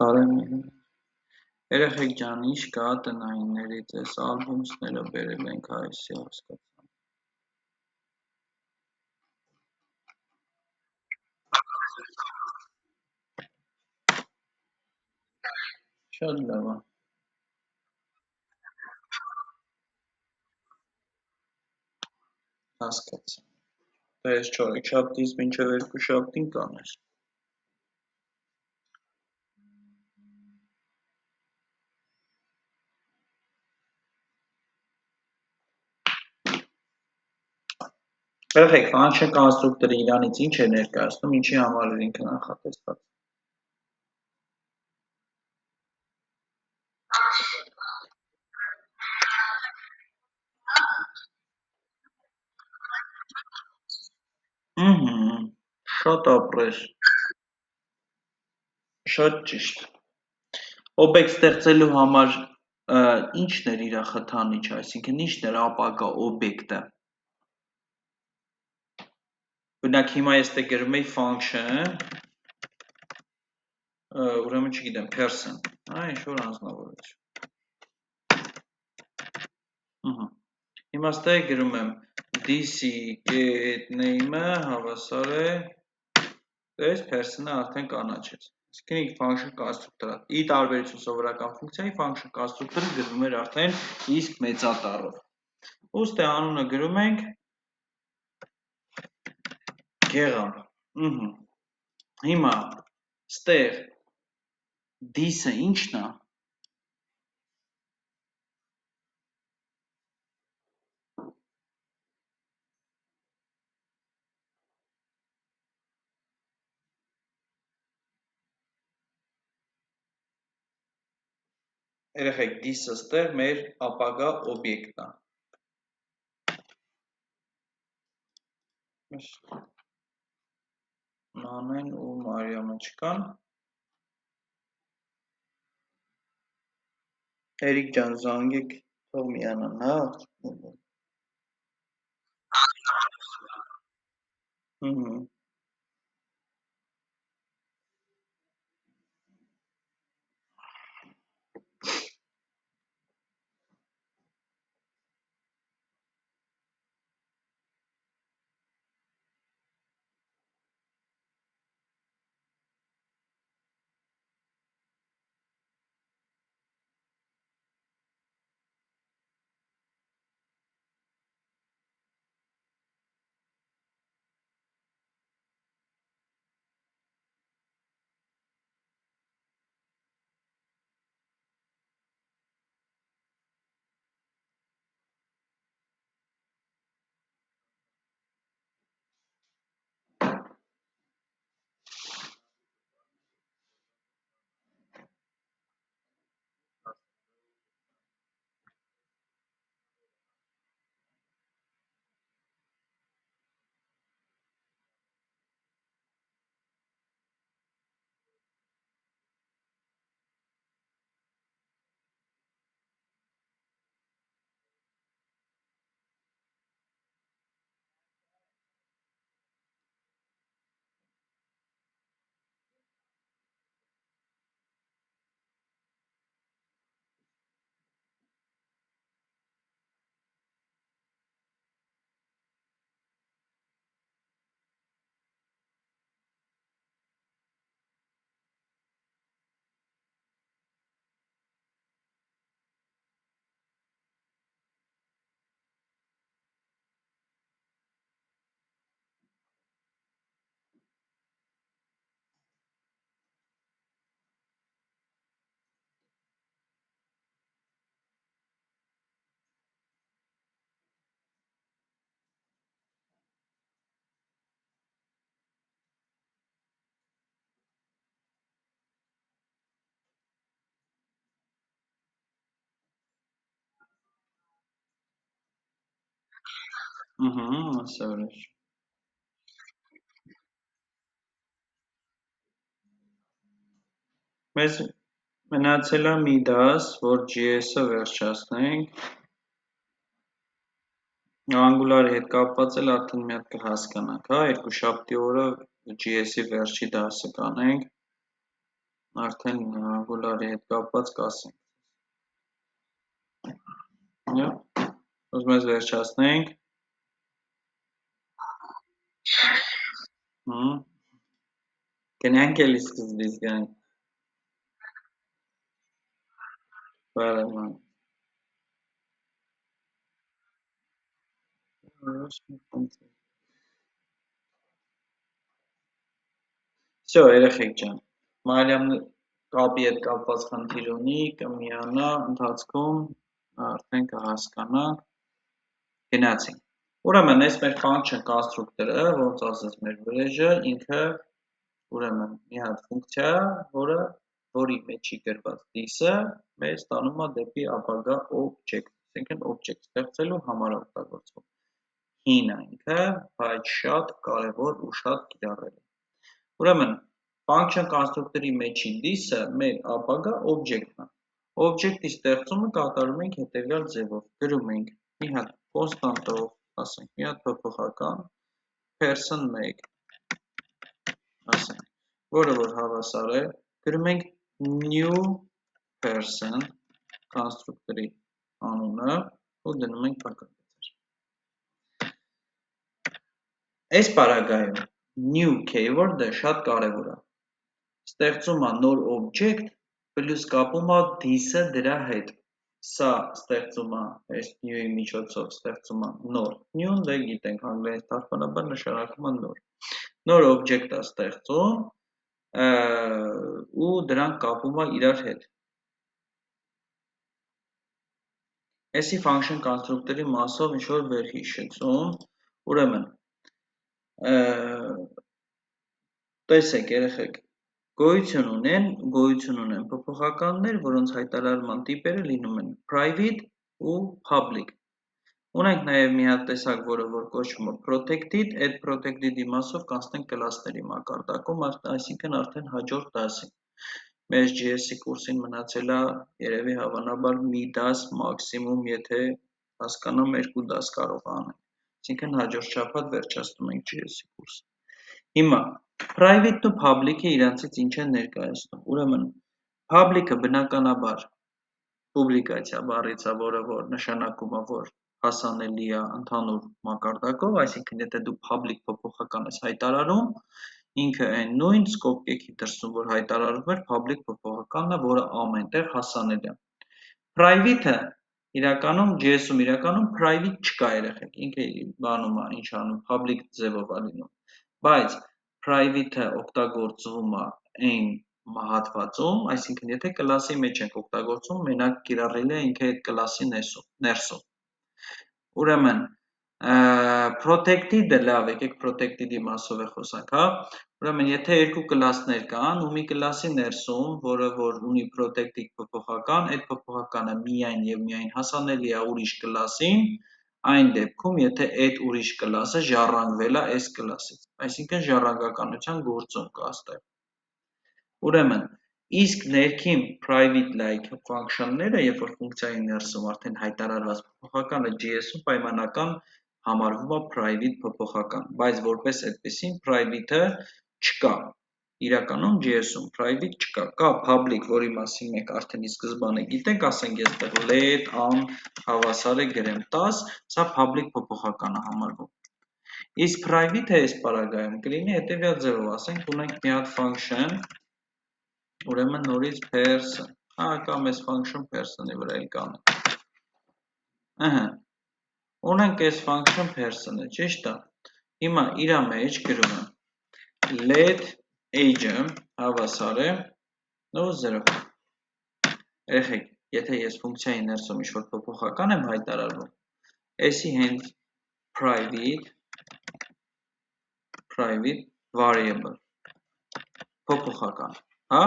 Բարև երեխեք ջան, ինչ կա տնայիններից, այս ալբոմսները բերել ենք այսի հասկացան։ Շատ լավ է։ Հասկացա։ Դե այս չորեքշաբթից մինչև երկուշաբթին կանես։ Երեխեք, function կոնստրուկտորը իրանից ինչ է ներկայացնում, ինչի համար էր ինքը նախատեսված։ Շատ ապրես։ Շատ ճիշտ։ Օբյեկտ ստեղծելու համար ինչն էր իր խթանիչը, այսինքն ինչն էր ապագա օբյեկտը։ Օրինակ հիմա ես դե գրում եի function, ուրեմն չգիտեմ, person, ինչ-որ անձնավորություն։ Հիմա ստե գրում եմ DC get name-ը հավասար է, այս person-ը արդեն կանաչեց։ Այսինքն իր function կոնստրուկտորը, ի տարբերություն սովորական ֆունկցիայի, function կոնստրուկտորը գրվում էր արդեն իսկ մեծատառով։ Ուստի անունը գրում ենք Գեղամ։ Հիմա ստեղ this-ը ինչն է։ Երեխեք, this-ը ստեղ մեր ապագա օբյեկտն է։ Նանեն ու Մարիամը չկան։ Էրիկ ջան, զանգեք, թող միանան, հա։ Ասա վրեջ։ Մեզ մնացել է մի դաս, որ GS-ը վերջացնենք։ Angular-ի հետ կապված էլ արդեն մի հատ կհասկանանք, հա, երկուշաբթի օրը GS-ի վերջի դասը կանենք։ Արդեն Angular-ի հետ կապված կասենք։ Ուզում ես վերջացնենք։ Գնանք էլի սկզբից գանք։ Բարևան։ Всё, երեխեք ջան։ Մարիամն կապի հետ կապված խնդիր ունի, կմիանա ընթացքում, արդեն կհասկանա։ Գնացինք։ Ուրեմն, այս մեր function constructor-ը, ոնց ասես մեր վրեժը, ինքը ուրեմն մի հատ ֆունկցիա, որի մեջի գրված this-ը մեզ տանում է դեպի ապագա object, այսինքն object ստեղծելու համար օգտագործվում։ Հին է ինքը, բայց շատ կարևոր ու շատ կիրառելի։ Ուրեմն, function constructor-ի մեջի this-ը մեր ապագա object-ն է։ Object-ի ստեղծումը կատարում ենք հետևյալ ձևով։ Գրում ենք մի հատ constantով, ասենք, մի հատ փոփոխական person1, ասենք, որը որ հավասար է, գրում ենք new person constructor-ի անունը ու դնում ենք փակագծեր։ Այս պարագայում new keyword-ը շատ կարևոր է։ Ստեղծում է նոր object, պլյուս կապում է this-ը դրա հետ։ Սա ստեղծում է, այս new-ի միջոցով ստեղծում է նոր։ New-ն դե գիտենք, անգլերեն թարգմանաբար նշանակում է նոր։ Նոր object է ստեղծում ու դրանք կապում է իրար հետ։ Այսի function constructor-ի մասով ինչ-որ վերհիշեցում, ուրեմն, տեսեք երեխեք, գոյություն ունեն փոփոխականներ, որոնց հայտարարման տիպերը լինում են private ու public։ Ունենք նաև մի հատ տեսակ, որը որ կոչվում է protected, այդ protected-ի մասով կանցնենք կլասների մակարդակում, այսինքն արդեն հաջորդ դասին։ Մեր JS-ի կուրսին մնացել է երևի հավանաբար մի դաս մաքսիմում, եթե հասկանամ 2 դաս կարող անենք։ Այսինքն հաջորդ շաբաթ վերջացնում ենք JS-ի կուրսը։ Հիմա private-ն ու public-ը իրանցից ինչ են ներկայացնում։ Ուրեմն public-ը բնականաբար պուբլիկացիա բառից է, որը որ նշանակում է, որ հասանելի է ընդհանուր մակարդակով, այսինքն եթե դու public փոփոխական ես հայտարարում, ինքը այն նույն սկոպկեքի դրսում, որ հայտարարվում էր public փոփոխականն է, որը ամենտեղ հասանելի է։ Private-ը իրականում JS-ում իրականում private չկա երեխեք, ինքը բանում է, ինչ անում, public ձևով է լինում, բայց private-ը օգտագործվում է այն հատվածում, այսինքն եթե կլասի մեջ ենք օգտագործում, մենակ կիրառելի է ինքը այդ կլասի ներսում։ Ուրեմն, protected-ը լավ, եկեք protected-ի մասով է խոսանք, հա։ Ուրեմն, եթե երկու կլասներ կան, ու մի կլասի ներսում, որը որ ունի protected փոփոխական, այդ փոփոխականը միայն եւ միայն հասանելի է ուրիշ կլասին, այն դեպքում, եթե այդ ուրիշ կլասը ժառանգվել է այս կլասից, այսինքն ժառանգականության գործում կա այստեղ։ Ուրեմն, իսկ ներքին private-like function-ները, երբ որ ֆունկցիայի ներսում արդեն հայտարարված փոփոխականը JS-ում պայմանական համարվում է private փոփոխական, բայց որպես այդպեսին private-ը չկա։ Իրականում JS-ում private չկա, կա public, որի մասին մենք արդեն ի սկզբանե գիտենք, ասենք ես տեղ let an հավասար է գրեմ 10, սա public փոփոխական է համարվում։ Իսկ private-ը այս պարագայում կլինի հետևյալ ձևով, ասենք ունենք մի հատ function, ուրեմն նորից person, կամ այս function person-ի վրա էլ կանենք։ Ունենք այս function person-ը, ճիշտ է։ Հիմա իրա մեջ գրում եմ let age-ը հավասար է 0։ Երեխեք, եթե ես ֆունկցիայի ներսում ինչ-որ փոփոխական եմ հայտարարվում, այսի հենց private variable փոփոխական, հա,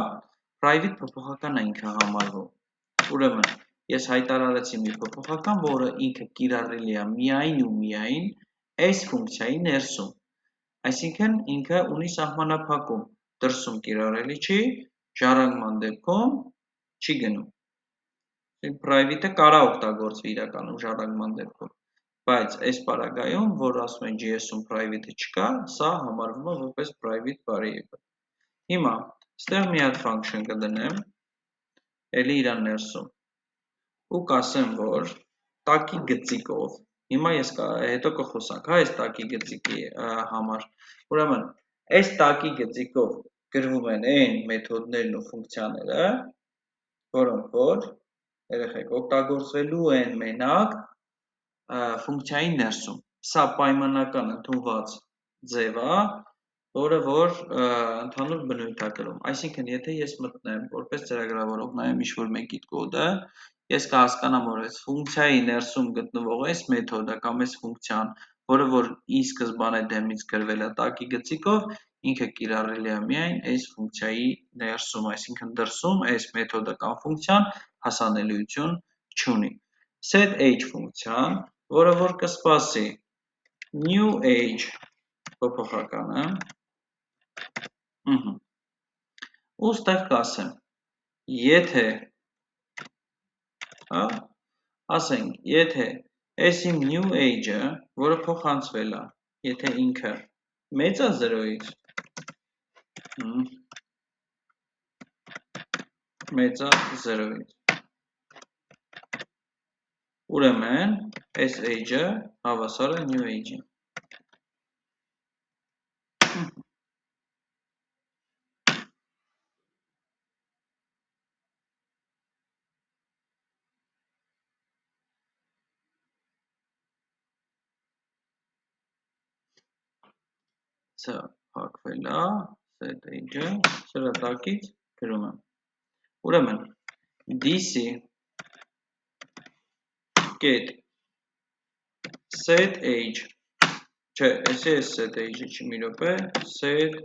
private փոփոխական է ինքը համարվում։ Ուրեմն, ես հայտարարեցի մի փոփոխական, որը ինքը կիրառելի է միայն ու միայն այս ֆունկցիայի ներսում։ Այսինքն ինքը ունի սահմանափակում, դրսում կիրառելի չի, ժառանգման դեպքում չի գնում։ Private-ը կարա օգտագործվի իրականում ժառանգման դեպքում, բայց այս պարագայում, որ ասում են JS-ում private-ը չկա, սա համարվում է որպես private variable։ Հիմա Ստեղ մի հատ function կդնեմ, էլի իրան ներսում, ու կասեմ, որ տակի գծիկով, հիմա ես հետո կխոսանք, հա, այս տակի գծիկի համար, ուրեմն, այս տակի գծիկով գրվում են այն մեթոդներն ու ֆունկցիաները, որոնք որ, երեխեք, օգտագործվելու են մենակ ֆունկցիայի ներսում, սա պայմանական ընդունված ձև է, որը որ ընդհանուր բնույթ է կրում, այսինքն եթե ես մտնեմ, որպես ծրագրավորող նայեմ ինչ-որ մեկի կոդը, ես կհասկանամ, որ այս ֆունկցիայի ներսում գտնվող այս մեթոդը կամ այս ֆունկցիան, որը որ ի սկզբանե դեմից գրվել է տակի գծիկով, ինքը կիրառելի է միայն այս ֆունկցիայի ներսում, այսինքն դրսում այս մեթոդը կամ ֆունկցիան հասանելիություն չունի։ Set_age ֆունկցիան, որը որ կսպասի new age փոփոխականը, ու ստեղ կասեմ, եթե, ասենք, եթե այս իմ new age-ը, որը փոխանցվել է, եթե ինքը մեծ է 0-ից, մեծ է 0-ից, ուրեմն, այս age-ը հավասար է new age-ին։ Սա փակվել է, set age-ը, սրա տակից գրում եմ։ Ուրեմն, DC get set age, չէ, էսի է set age-ը, չի մի րոպե, set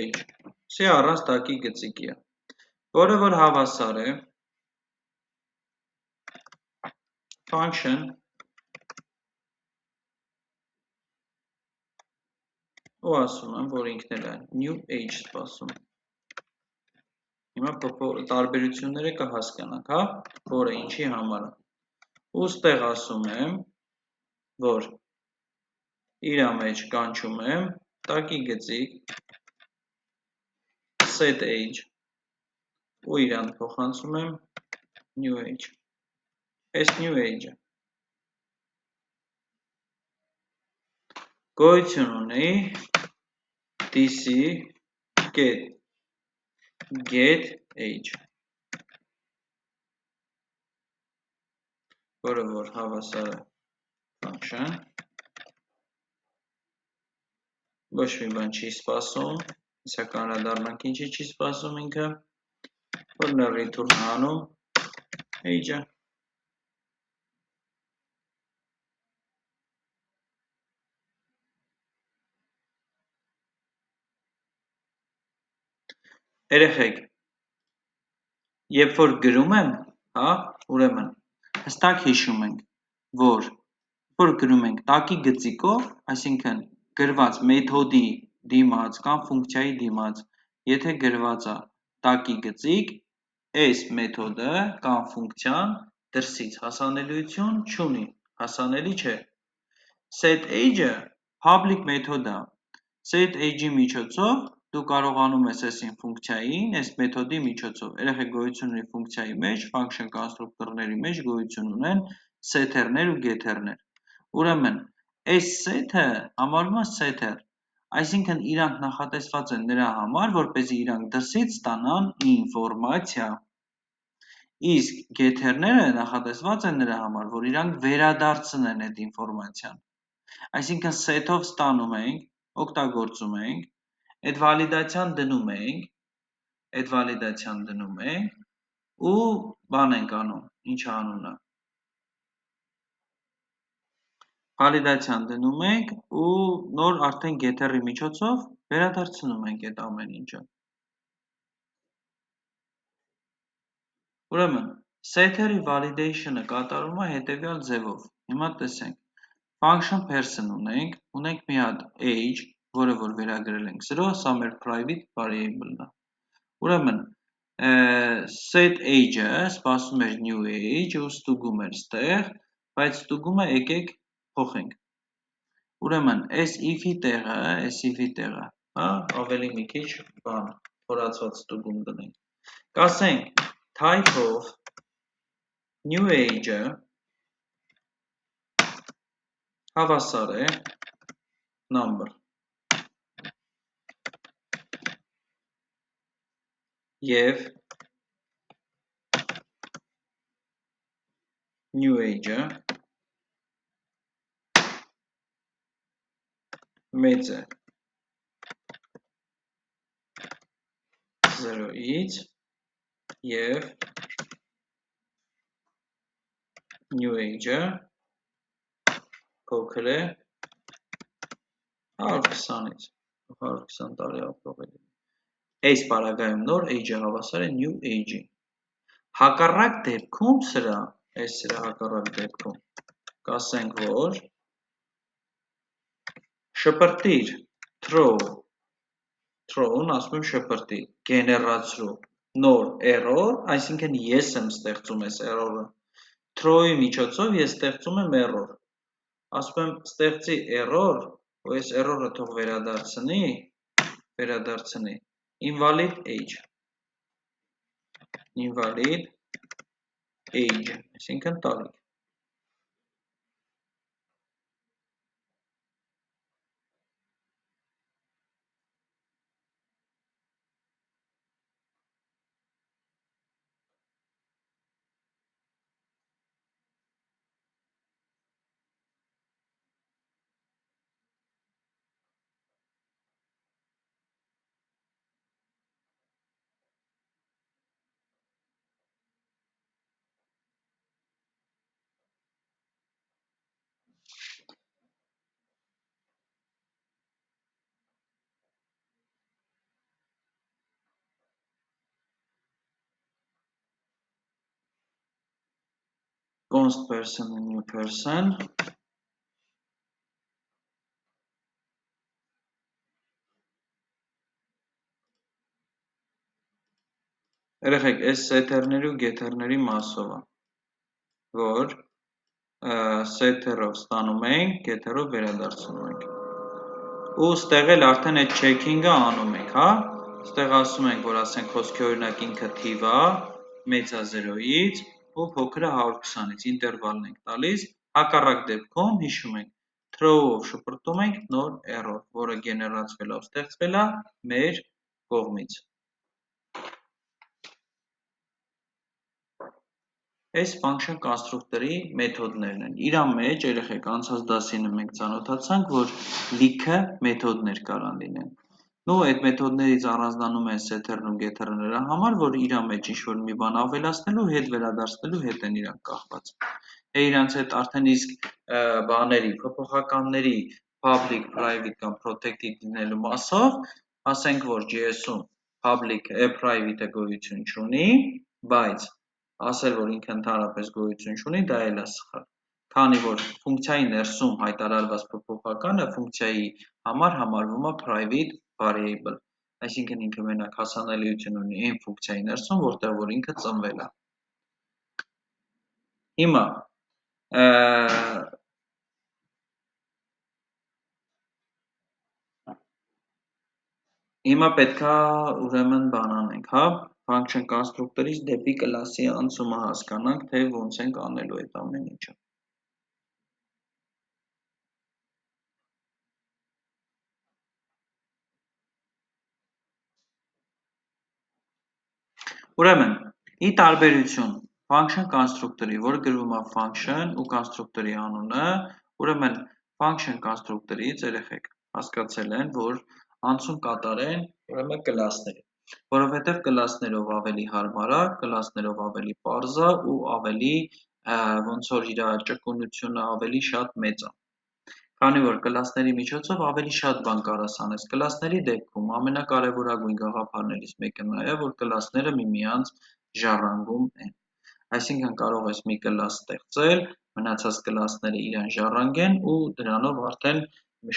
age, սի առանց տակի գծիկի է, որը որ հավասար է function ու ասում եմ, որ ինքն էլ է new age սպասում։ Հիմա տարբերությունները կհասկանանք, հա, որը ինչի համար է։ Ու ստեղ ասում եմ, որ իրա մեջ կանչում եմ տակի գծիկ set age ու իրան փոխանցում եմ new age։ Այս new age-ը գոյություն ունի DC get age, որը որ հավասար է function, ոչ մի բան չի սպասում, իսա կանրադառնանք ինչի չի սպասում ինքը, որն է return անում age-ը։ Երեխեք, երբ որ գրում եմ, հա, ուրեմն, հստակ հիշում ենք, որ գրում ենք տակի գծիկով, այսինքն գրված մեթոդի դիմաց կամ ֆունկցիայի դիմաց, եթե գրված է տակի գծիկ, այս մեթոդը կամ ֆունկցիան դրսից հասանելիություն չունի, հասանելի չէ։ Set age-ը public մեթոդ է, set age-ի միջոցով դու կարողանում ես այսին ֆունկցիային, այս մեթոդի միջոցով, երեխեք գոյություն ունի ֆունկցիայի մեջ, function կոնստրուկտորների մեջ գոյություն ունեն setter-ներ ու getter-ներ։ Ուրեմն, այս set-ը համարվում է setter, այսինքն իրանք նախատեսված են նրա համար, որպեսզի իրանք դրսից ստանան ինֆորմացիա։ Իսկ getter-ները նախատեսված են նրա համար, որ իրանք վերադարձնեն այդ ինֆորմացիան։ Այսինքն set-ով ստանում ենք, օգտագործում ենք, այդ վալիդացիան դնում ենք ու բան ենք անում, ինչ անունը։ Վալիդացիան դնում ենք ու նոր արդեն getter-ի միջոցով վերադարձնում ենք այդ ամեն ինչը։ Ուրեմն, setter-ի validation-ը կատարվում է հետևյալ ձևով։ Հիմա տեսենք, function person ունենք մի հատ age, որը որ վերագրել ենք 0, սա մեր private variable-ն է։ Ուրեմն, set age-ը սպասում էր new age ու ստուգում էր ստեղ, բայց ստուգումը եկեք փոխենք։ Ուրեմն, այս if-ի տեղը, հա, ավելի մի քիչ բան, Թորացված ստուգում դնենք։ Կասենք type of new age-ը հավասար է number և new age-ը մեծ է 0-ից և new age-ը փոքր է 120-ից 120 տարի ապրողի։ Այս պարագայում նոր age-ը հավասար է new age-ի։ Հակառակ դեպքում սրա հակառակ դեպքում կասենք, որ շպրտիր throw-ն ասում եմ շպրտի, գեներացրու նոր error, այսինքն ես եմ ստեղծում այս error-ը, throw-ի միջոցով ես ստեղծում եմ error, ասում եմ ստեղծի error, ու այս error-ը թող վերադարձնի invalid age, այսինքն տարիք։ Const person and new person երեխեք, այս setter-ների ու getter-ների մասով է, որ setter-ով ստանում ենք, getter-ով վերադարձնում ենք։ Ու ստեղ էլ արդեն այդ checking-ը անում ենք, հա? Ստեղ ասում ենք, որ ասենք խոսքի օրինակ ինքը թիվ է, մեծ է 0-ից ու փոքր է 120-ից, ինտերվալն ենք տալիս, հակառակ դեպքում հիշում ենք, throw-ով շպրտում ենք նոր error, որը գեներացվել է, ստեղծվել է մեր կողմից։ Այս function կոնստրուկտորի մեթոդներն են։ Իրա մեջ, երեխեք, անցած դասին մենք ծանոթացանք, որ լիքը մեթոդներ կարան լինեն։ Ու այդ մեթոդներից առանձնանում են setter-ն ու getter-ը նրա համար, որ իրա մեջ ինչ-որ մի բան ավելացնելու, հետ վերադարձնելու հետ են իրանք կախված։ Իրանց հետ արդեն իսկ բաների, փոփոխականների public, private կամ protected լինելու մասով, ասենք, որ JS-ում public-ը private-ը գոյություն չունի, բայց ասել, որ ինքը ընդհանրապես գոյություն չունի, դա էլ է սխալ, քանի որ ֆունկցիայի ներսում հայտարարված փոփոխականը ֆունկցիայի համար համարվում է private variable, այսինքն ինքը մենակ հասանելիություն ունի այն ֆունկցիայի ներսում, որտեղ որ ինքը ծնվել է։ Հիմա պետքա ուրեմն բան անենք, հա, function կոնստրուկտորից դեպի կլասի անցումը հասկանանք, թե ոնց ենք անելու այդ ամեն ինչը։ Ուրեմն, ի տարբերություն function կոնստրուկտորի, որը գրվում է function ու կոնստրուկտորի անունը, ուրեմն function կոնստրուկտորից երեխեք հասկացել են, որ անցում կատարեն ուրեմն կլասների, որովհետև կլասներով ավելի հարմար է, կլասներով ավելի պարզ է ու ավելի ոնց որ իր ճկունությունը ավելի շատ մեծ է։ Քանի որ կլասների միջոցով ավելի շատ բան կարաս անես, կլասների դեպքում ամենակարևորագույն գաղափարներից մեկը նա է, որ կլասները միմյանց ժառանգում են։ Այսինքն կարող ես մի կլաս ստեղծել, մնացած կլասները իրան ժառանգեն ու դրանով արդեն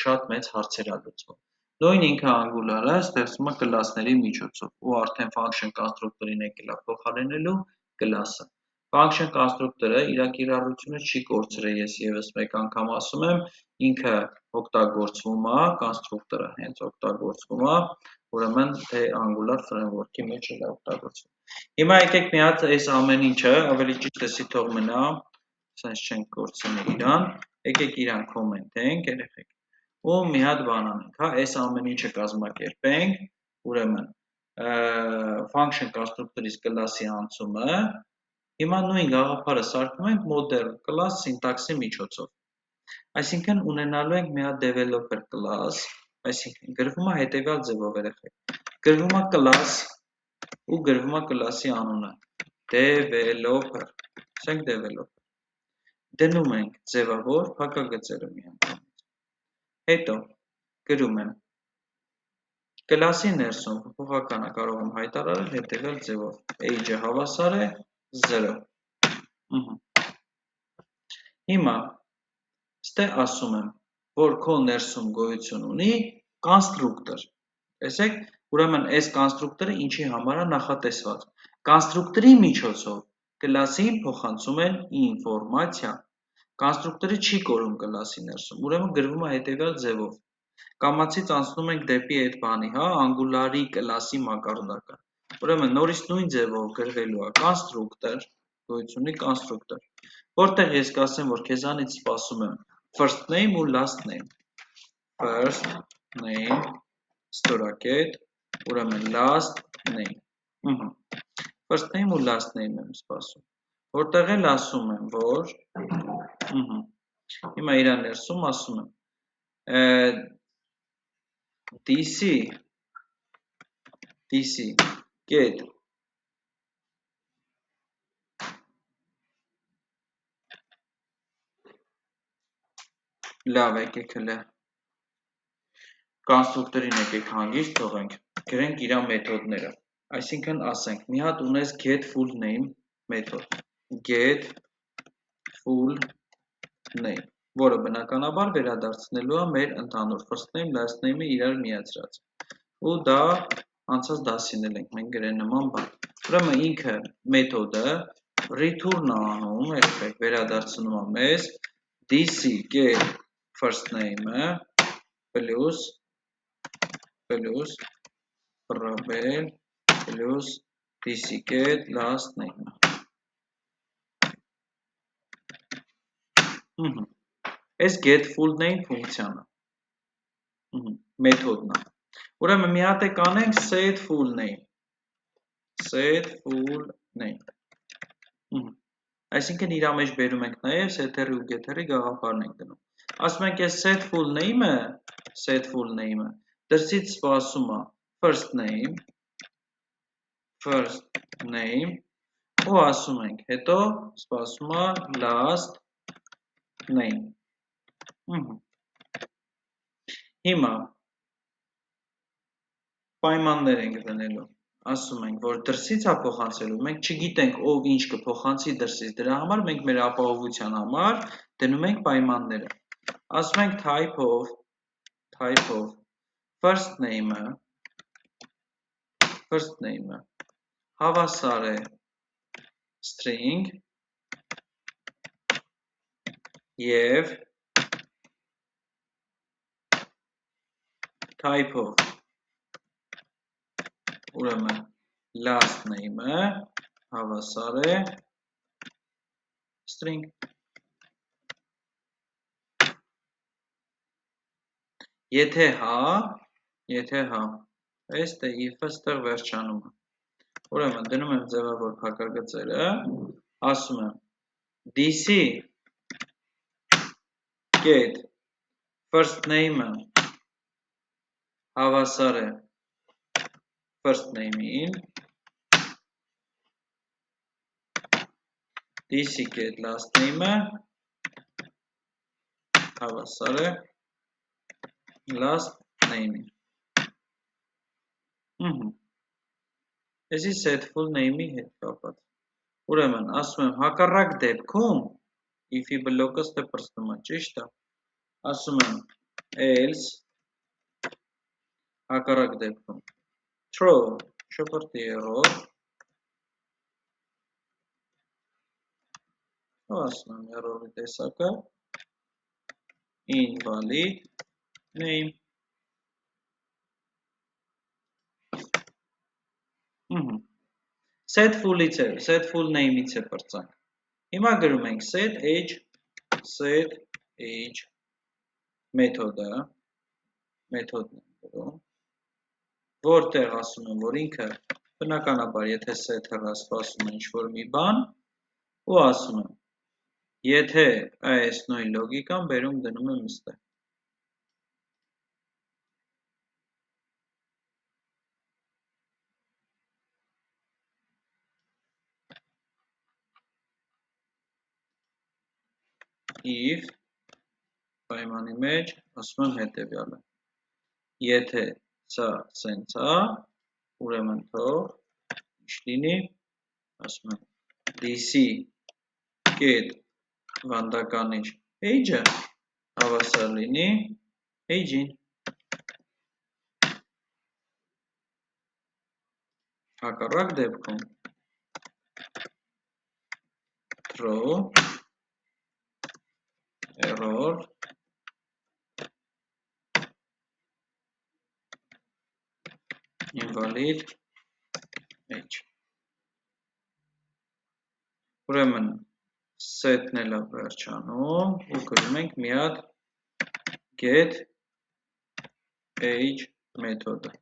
շատ մեծ հարցեր է լուծվում։ Նույն ինքը Angular-ը ստեղծվում է կլասների միջոցով ու արդեն function կոնստրուկտորին եկել է փոխարինելու կլասը։ Function կոնստրուկտորը իր կիրառությունը չի կորցրել, ես ևս մեկ անգամ ասում եմ, ինքը օգտագործվում է, կոնստրուկտորը հենց օգտագործվում է ուրեմն թե Angular framework-ի մեջ էլ օգտագործվում։ Հիմա եկեք մի հատ այս ամեն ինչը ավելի ճիշտ էսի թող մնա, sense չենք կորցնի իրան, եկեք իրան կոմենտենք երեխեք ու մի հատ բան անենք, հա, այս ամեն ինչը կազմակերպենք, ուրեմն function constructor-ից class-ի անցումը, հիմա նույն գաղափարը սարքում ենք model class syntax-ի միջոցով։ Այսինքն ունենալու ենք մի հատ developer class, այսինքն գրվում է հետևյալ ձևով երեխեք։ Գրվում է class ու գրվում է class-ի անունը developer, ասենք developer։ Դնում ենք ձևավոր փակագծերը միանգամից։ Հետո գրում եմ class-ի ներսում փոփոխականը կարող եմ հայտարարել հետևյալ ձևով age-ը հավասար է 0։ Հիմա ստե ասում եմ, որ քո ներսում գոյություն ունի կոնստրուկտոր։ Տեսեք, ուրեմն այս կոնստրուկտորը ինչի համար է նախատեսված։ Կոնստրուկտորի միջոցով class-ին փոխանցում են ինֆորմացիա։ Կոնստրուկտորը չի կորում class-ի ներսում, ուրեմն գրվում է հետևյալ ձևով։ Կամացից անցնում ենք դեպի այդ բանի, հա, Angular-ի class-ի մակարդակը։ Ուրեմն նորից նույն ձևով գրվելու է կոնստրուկտոր, գոյություն ունի կոնստրուկտոր, որտեղ ես կասեմ, որ քեզանից սպասում եմ first name ու last name, first name, ստորակետ, ուրեմն last name, first name ու last name եմ սպասում, որտեղ էլ ասում եմ, որ, հիմա իրան ներսում ասում եմ, DC, get, լավ եկեք հլը, կոնստրուկտորին եկեք հանգիստ թողենք, գրենք իրա մեթոդները, այսինքն ասենք, մի հատ ունես get full name մեթոդ, get full name, որը բնականաբար վերադարձնելու է մեր ընդհանուր first name, last name-ը իրար միացրած, ու դա անցած դասին էլ ենք մենք գրել նման բան, ուրեմն ինքը մեթոդը return անում, երբեք վերադարձնում է մեզ DC get first name-ը plus probel plus DC get last name-ը։ Այս get full name ֆունկցիանը մեթոդն է։ Ուրեմն մի հատ եք անենք set full name։ Այսինքն իրա մեջ բերում ենք նաև setter-ի ու getter-ի գաղափարն ենք դնում։ Ասում ենք այս set full name-ը դրսից սպասում է first name ու ասում ենք, հետո սպասում է last name։ Հիմա պայմաններ ենք դնելու, ասում ենք, որ դրսից է փոխանցելու, մենք չգիտենք ով ինչ կփոխանցի դրսից, դրա համար մենք մեր ապահովության համար դնում ենք պայմանները, ասում ենք type of first name-ը հավասար է string և type of ուրեմն last name-ը հավասար է string։ Եթե հա, այս if-ը ստեղ վերջանում է։ Ուրեմն դնում եմ ձևավոր փակագծերը, ասում եմ DC get first name-ը հավասար է first name-ին, DC get last name-ը հավասար է last name-ին։ Էսի set full name-ի հետ կապած։ Ուրեմն ասում եմ հակառակ դեպքում if-ի բլոկը ստե պրծնում է, ճիշտ է։ Ասում եմ else հակառակ դեպքում throw շպրտի error ասում եմ error-ի տեսակը invalid name Set full name-ից է պրծանք։ Հիմա գրում ենք set age մեթոդը, մեթոդն եմ գրում, որտեղ ասում եմ, որ ինքը բնականաբար, եթե set-ը սպասում է ինչ-որ մի բան, ու ասում եմ, եթե այս նույն լոգիկան բերում դնում եմ ստեղ։ If պայմանի մեջ ասում եմ հետևյալը։ Եթե սա սենց է, ուրեմն թող ինչ լինի, ասում եմ DC get վանդականիչ age-ը հավասար լինի age-ին։ Հակառակ դեպքում throw error invalid age։ Ուրեմն set-ն էլ է վերջանում ու գրում ենք մի հատ get age մեթոդը։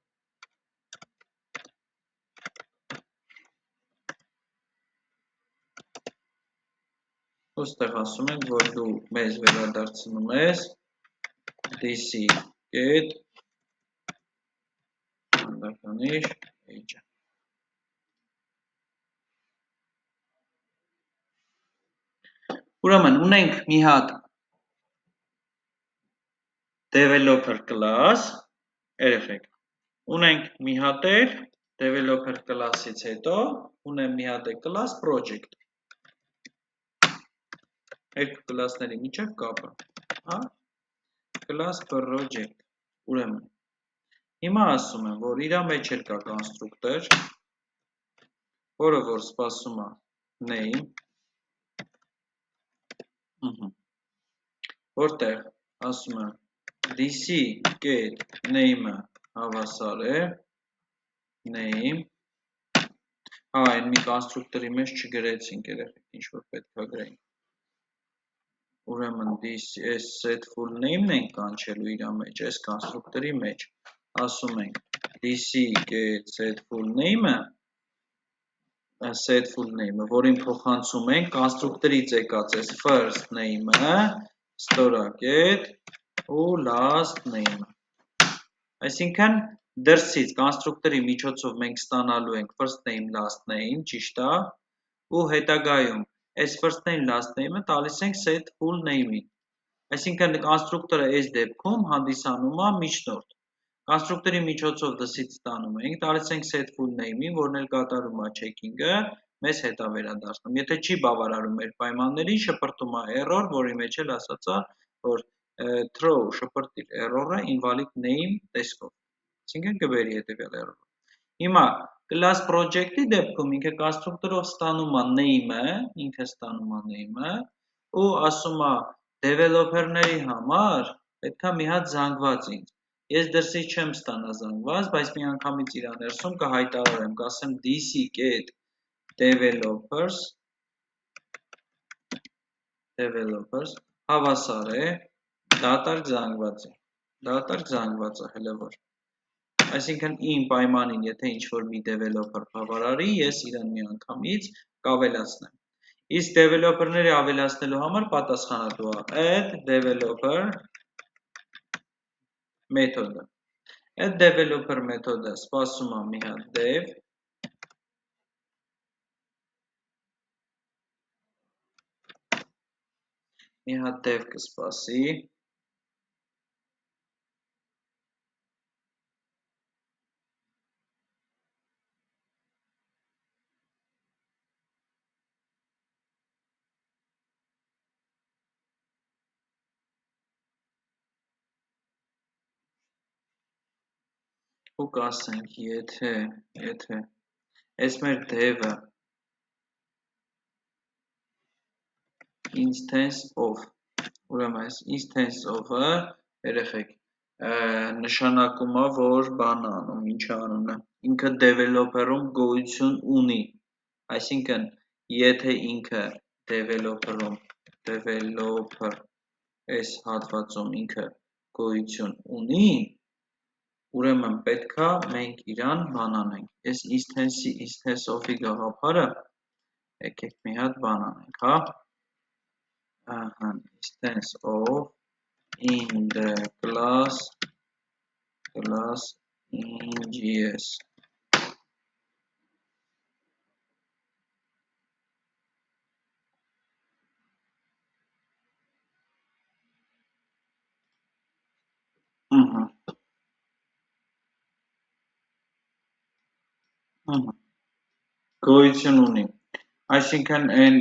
Ոստեղ ասում ենք, որ դու մեզ վերադարձնում ես DC get վանդականիչ age-ը։ Ուրեմն ունենք մի հատ developer class, երեխեք, ունենք մի հատ էլ developer class-ից հետո ունեմ մի հատ class project։ Երկու կլասների միջև կապը, հա, class project, ուրեմն, հիմա ասում եմ, որ իրա մեջ էլ կա կոնստրուկտոր, որը որ սպասում է name, որտեղ ասում եմ DC get name-ը հավասար է name, հա, այն մի կոնստրուկտորի մեջ չգրեցինք երեխեք, ինչ որ պետք է գրենք։ Ուրեմն այս set full name-ն ենք կանչելու իրա մեջ, այս կոնստրուկտորի մեջ, ասում ենք DC get set full name-ը, որին փոխանցում ենք կոնստրուկտորից եկած այս first name-ը, ստորագետ ու last name-ը։ Այսինքն դրսից կոնստրուկտորի միջոցով մենք ստանալու ենք first name, last name, ճիշտ է, ու հետագայում այս first name, last name-ը տալիս ենք set full name-ին։ Այսինքն կոնստրուկտորը այս դեպքում հանդիսանում է միջնորդ։ Կոնստրուկտորի միջոցով դրսից ստանում ենք, տալիս ենք set full name-ին, որն էլ կատարում է checking-ը, մեզ հետ է վերադարձնում։ Եթե չի բավարարում մեր պայմաններին, շպրտում է error, որի մեջ էլ ասած է, որ throw շպրտիր error-ը invalid name տեսքով։ Այսինքն կբերի հետևյալ error-ը։ Հիմա class project-ի դեպքում ինքը կոնստրուկտորով ստանում է name-ը, ինքը ստանում է name-ը ու ասում է developer-ների համար պետք է մի հատ զանգված ինձ։ Ես դրսից չեմ ստանա զանգված, բայց մի անգամից իրա ներսում կհայտարարեմ, կասեմ DC get developers հավասար է դատարկ զանգվածը, հələ որ։ Այսինքն իմ պայմանին, եթե ինչ-որ մի developer բավարարի, ես իրան մի անգամից կավելացնեմ։ Իսկ developer-ները ավելացնելու համար պատասխանատու է add developer մեթոդը։ Add developer մեթոդը սպասում է մի հատ dev, կսպասի, ու կասենք, եթե այս մեր dev-ը instance of, ուրեմն այս instance of-ը, երեխեք, նշանակում է, որ բան անում, ինչ անունը, ինքը developer-ում գոյություն ունի, այսինքն, եթե ինքը developer-ում, developer այս հատվածում ինքը գոյություն ունի, ուրեմն պետքա մենք իրան բան անենք, այս instance of-ի գաղափարը, եկեք մի հատ բան անենք, հա, instance of in the class in.js գոյություն ունի, այսինքն այն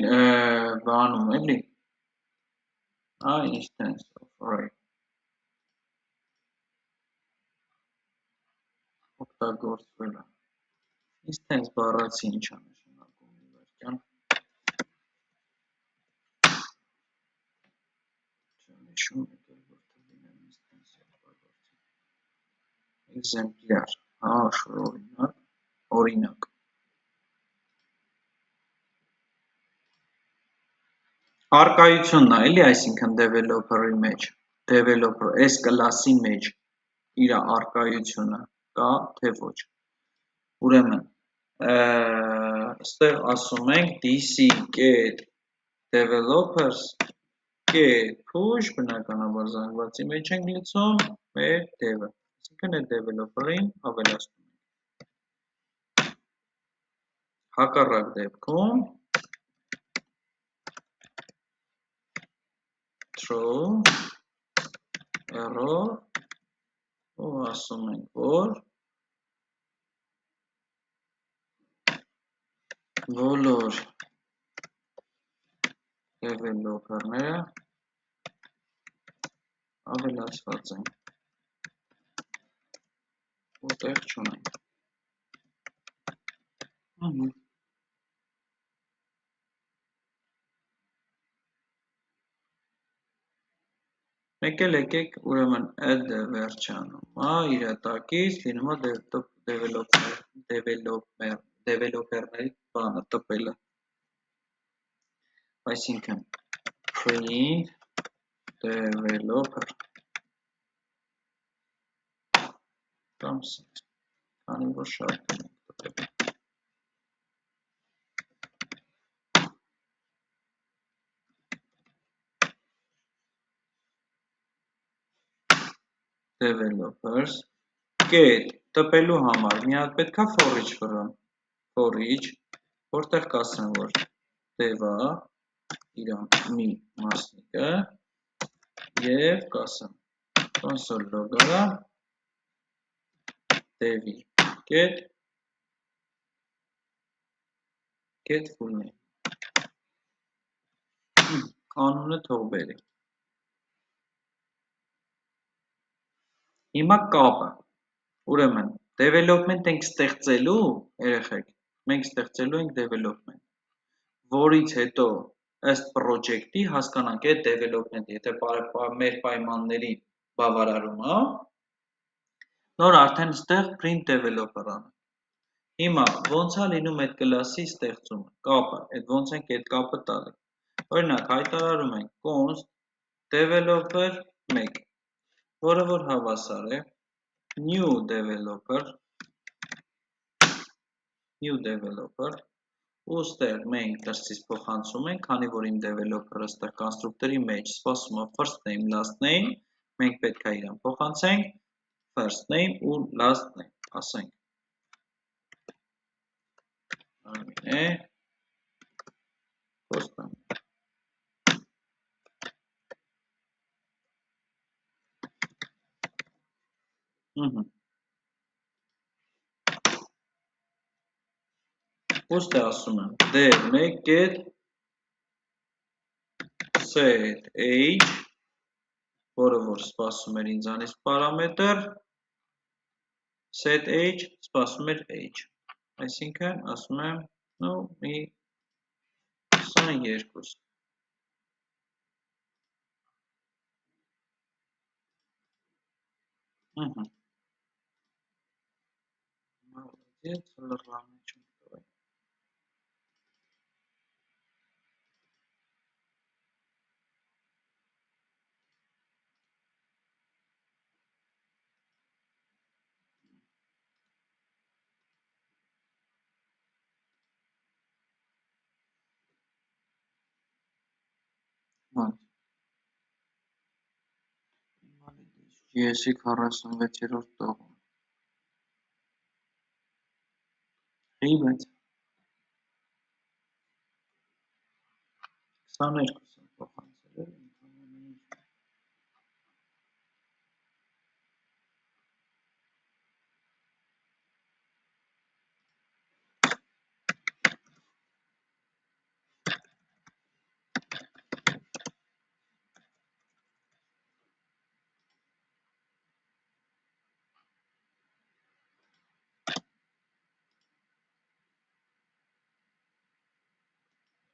բանում էլի, instance of, right, օգտագործվել է, instance բառացի ինչ է նշանակում իվերջան, չնիշում եկել, որտեղ լինեմ instance օգտագործի, exemplar, օրինակ, արկայությունն է, էլի, այսինքն developer-ի մեջ, developer, այս կլասի մեջ իրա արկայությունը կա, թե ոչ, ուրեմն, ստեղ ասում ենք dc get developers get push, բնականաբար զանգվածի մեջ ենք լցում մեր dev-ը, այսինքն այդ developer-ին ավելացնում ենք, հակառակ դեպքում true, error, ու ասում ենք, որ բոլոր developer-ները ավելացված են, որտեղ չունենք, մեկ էլ եկեք ուրեմն add-ը վերջանում, իրատակից լինում է developer-ների բանը տպելը, այսինքն print developer, կամ սենց, քանի որ շատ ենք տպել, developers, get, տպելու համար, մի հատ պետք է for each վրան, for each, որտեղ կասեմ, որ dev-ա, իրան մի մասնիկը, և կասեմ, console log-ը, dev-ի, get full name, անունը թող բերի, հիմա կապը, ուրեմն, development ենք ստեղծելու, երեխեք, մենք ստեղծելու ենք development, որից հետո ըստ project-ի հասկանանք այդ development, եթե մեր պայմանների բավարարում է, նոր արդեն ստեղ print developer անենք, հիմա ոնց է լինում այդ կլասի ստեղծումը, կապը, ոնց ենք այդ կապը տալի, օրինակ հայտարարում ենք const developer 1, որը որ հավասար է new developer, ու ստեղ մենք դրսից փոխանցում ենք, քանի որ իմ developer-ը ստեղ կոնստրուկտորի մեջ սպասում է first name, last name, մենք պետք է իրան փոխանցենք first name ու last name, ասենք Արմինե Խոստան Ոստե ասում եմ dev make get set age, որը որ սպասում էր ինձանից պարամետր, set age, սպասում էր age, այսինքն ասում եմ մի 22, Ահա։ Молодец, լրամիջում տվай։ Ման։ GS-ի 46-րդ տողում։ Ի բայց 22-ը փոխանցել եմ ընդհանրապես։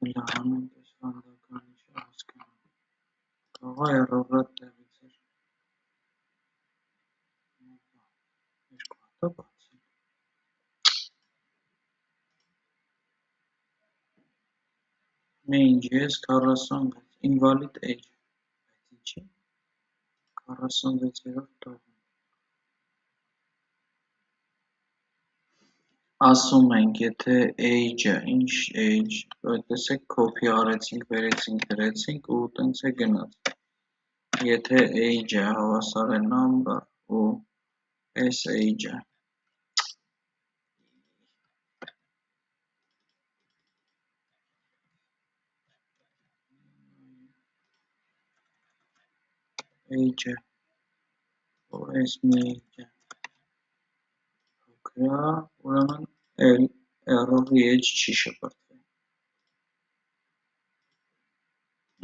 Լահանում պես վանդականի չհասկանում։ Կաղա երորդ տեղից էր։ Երկու հատա բացել։ Main GS 46, invalid age։ Բայց ինչի։ 46-րդ տողում։ Ասում ենք, եթե age-ը, ինչ age, տեսեք copy արեցինք, վերեցինք, դրեցինք ու տենց է գնաց։ Եթե age-ը հավասար է number ու s age-ը age-ը ու s մի age-ը փոքր է, ուրեմն էլ error-ի edge չի շպրտվի։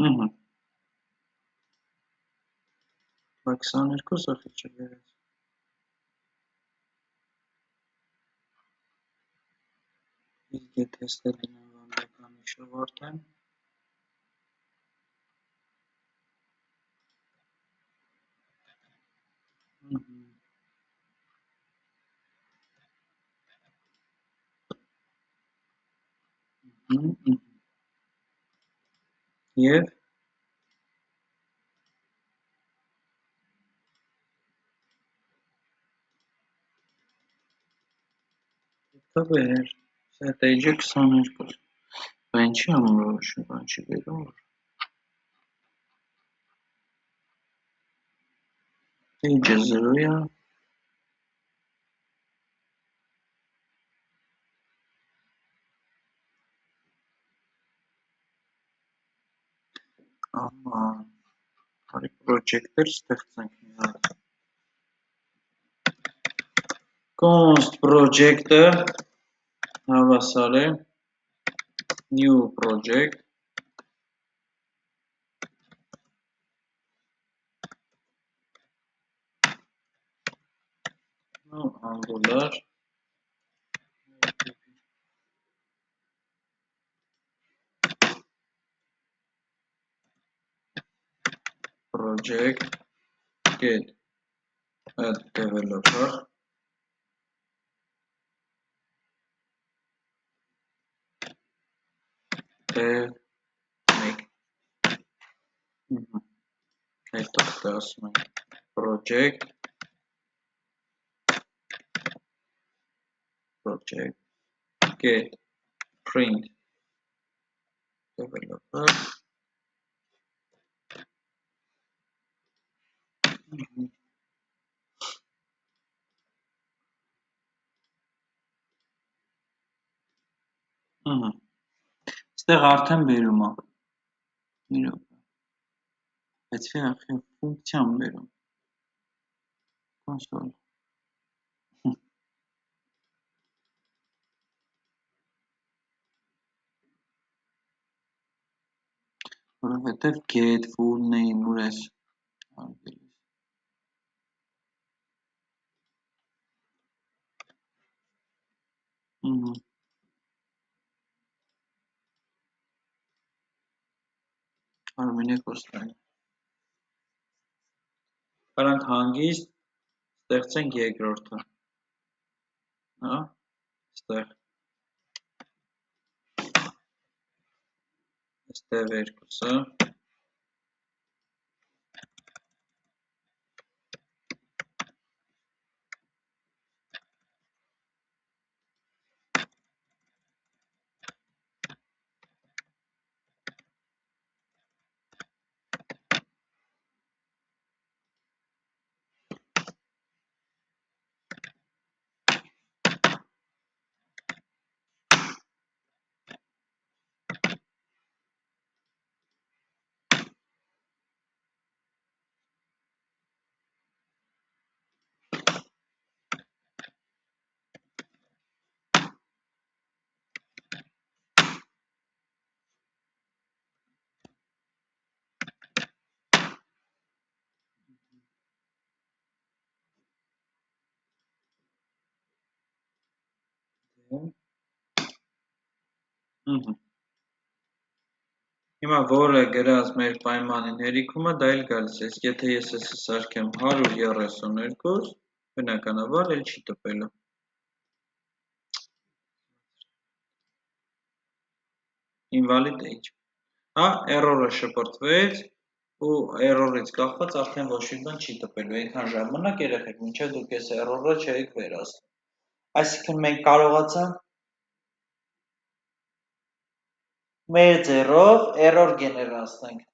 Ահա, 22 սխի չբերեց։ Իսկ եթե ստեղ լինեմ վանդականի շվարդեմ, և պետքա բերեր, set age-ը 22, բա ինչի համար որոշում, բան չի բերում, age-ը 0 է, աման, հարի project-էր ստեղծենք մի հատ, const project-ը հավասար է new project, no angular, project get add developer, dev make, հետո ասում ենք project get print developer, ստեղ արդեն բերում է, իրոք, բայց վիախի ֆունկցիան բերում, կոնսոլ, որովհետև get full name ուր ես արգելիս, Արմինե Կոստյանի, Կարանք հանգիստ Ստեղծենք երկրորդը, հա, ստեղ, ստեղ երկուսը, Հիմա որը գրած մեր պայմանին հերիքումը, դա էլ գալիս է, իսկ եթե ես էսի սարքեմ 132, բնականաբար էլ չի տպելու։ Ինվալիդ H։ Հա, error-ը շպրտվեց, ու error-ից կախված արդեն ոչ մի բան չի տպելու, այնքան ժամանակ երեխեք, մինչև դուք այս error-ը չեք վերացնում։ Այսինքն մենք կարողացանք մեր ձեռով error գեներացնենք։